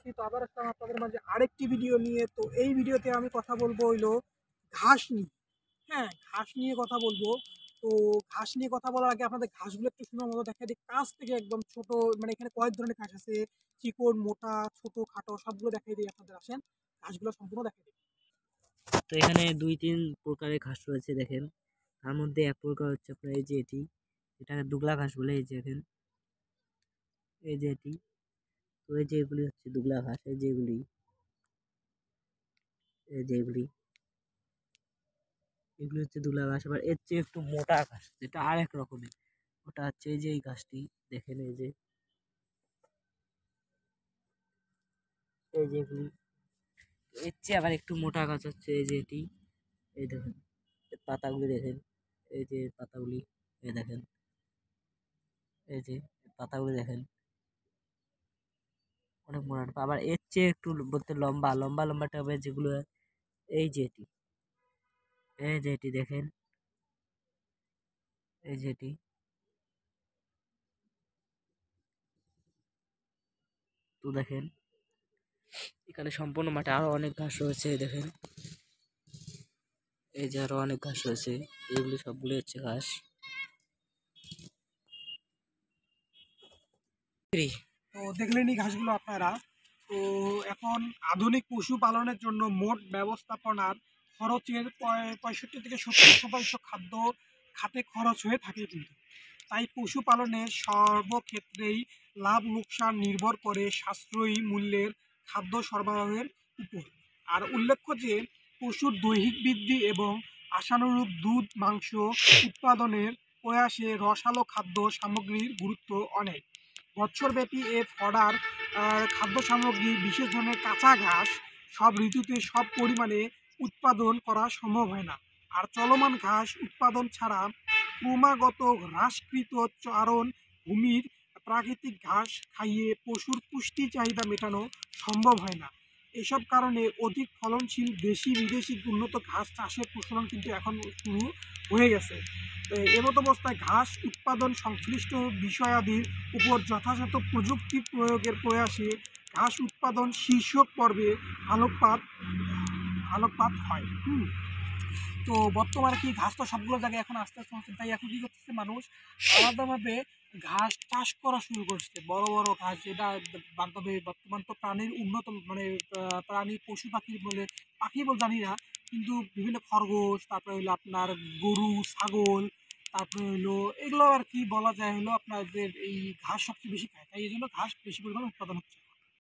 আছি, তো আবার আসলাম আপনাদের মাঝে আরেকটি ভিডিও নিয়ে। তো এই ভিডিওতে আমি কথা বলবো হইলো ঘাস নিয়ে। হ্যাঁ, ঘাস নিয়ে কথা বলবো। তো ঘাস নিয়ে কথা বলার আগে আপনাদের ঘাসগুলো একটু সুন্দর মতো দেখা দিই, কাছ থেকে একদম ছোট, মানে এখানে কয়েক ধরনের ঘাস আছে, চিকন, মোটা, ছোট, খাটো, সবগুলো দেখাই দিই আপনাদের। আসেন ঘাসগুলো সম্পূর্ণ দেখাই দিই। তো এখানে 2-3 প্রকারের ঘাস রয়েছে দেখেন। তার মধ্যে এক প্রকার হচ্ছে আপনার এই যে এটাকে দুগলা ঘাস বলে। এই যে দেখেন, এই যে এটি। তো এই যে এগুলি হচ্ছে দুগলা ঘাস। এই যে এগুলি, এই যে এগুলি হচ্ছে দুগলা ঘাস। আবার এর চেয়ে একটু মোটা ঘাস যেটা আর এক রকমের, ওটা হচ্ছে এই যে এই ঘাসটি দেখেন। এই যে এগুলি। এর চেয়ে আবার একটু মোটা গাছ হচ্ছে এই যে এটি। এই দেখেন এর পাতাগুলি দেখেন, এই যে পাতাগুলি, এই দেখেন, এই যে পাতাগুলি দেখেন, অনেক মোটা। আবার এর চেয়ে একটু বলতে লম্বা লম্বা লম্বা টাইপের যেগুলো, এই যে এটি, এই যে এটি দেখেন, এই যে এটি। তো দেখেন এখানে সম্পূর্ণ মাঠে আরো অনেক ঘাস রয়েছে। এই দেখেন, এই যে আরো অনেক ঘাস রয়েছে। এগুলি সবগুলো হচ্ছে ঘাস। তো দেখলেনই ঘাসগুলো আপনারা। তো এখন আধুনিক পশুপালনের জন্য মোট ব্যবস্থাপনার খরচের 65 থেকে 70% খাদ্য খাতে খরচ হয়ে থাকে কিন্তু। তাই পশুপালনের সর্বক্ষেত্রেই লাভ লোকসান নির্ভর করে সাশ্রয়ী মূল্যের খাদ্য সরবরাহের উপর। আর উল্লেখ্য যে পশুর দৈহিক বৃদ্ধি এবং আশানুরূপ দুধ মাংস উৎপাদনের প্রয়াসে রসালো খাদ্য সামগ্রীর গুরুত্ব অনেক। বছরব্যাপী এ ফডার খাদ্য সামগ্রী, বিশেষ ধরনের কাঁচা ঘাস সব ঋতুতে সব পরিমাণে উৎপাদন করা সম্ভব হয় না। আর চলমান ঘাস উৎপাদন ছাড়া ক্রমাগত হ্রাসকৃত চারণ ভূমির প্রাকৃতিক ঘাস খাইয়ে পশুর পুষ্টি চাহিদা মেটানো সম্ভব হয় না। এসব কারণে অধিক ফলনশীল দেশি বিদেশি উন্নত ঘাস চাষের প্রচলন কিন্তু এখন শুরু হয়ে গেছে। এমত অবস্থায় ঘাস উৎপাদন সংশ্লিষ্ট বিষয়াদির উপর যথাযথ প্রযুক্তি প্রয়োগের প্রয়াসে ঘাস উৎপাদন শীর্ষক পর্বে আলোকপাত আলোকপাত হয়। তো বর্তমানে কি ঘাস তো সবগুলো জায়গায় এখন আস্তে আস্তে হচ্ছে, তাই এখন কি করতেছে মানুষ আলাদাভাবে ঘাস চাষ করা শুরু করছে, বড় বড় ঘাস, যেটা বান্ধবে বর্তমান তো প্রাণীর উন্নত, মানে প্রাণী পশু পাখি বলে, পাখি বলে জানি না, কিন্তু বিভিন্ন খরগোশ, তারপরে হইলো আপনার গরু ছাগল, তারপরে হইলো এগুলো আর কি বলা যায়, হলো আপনার যে এই ঘাস সবচেয়ে বেশি খায়, তাই এই জন্য ঘাস বেশি পরিমাণে উৎপাদন হচ্ছে।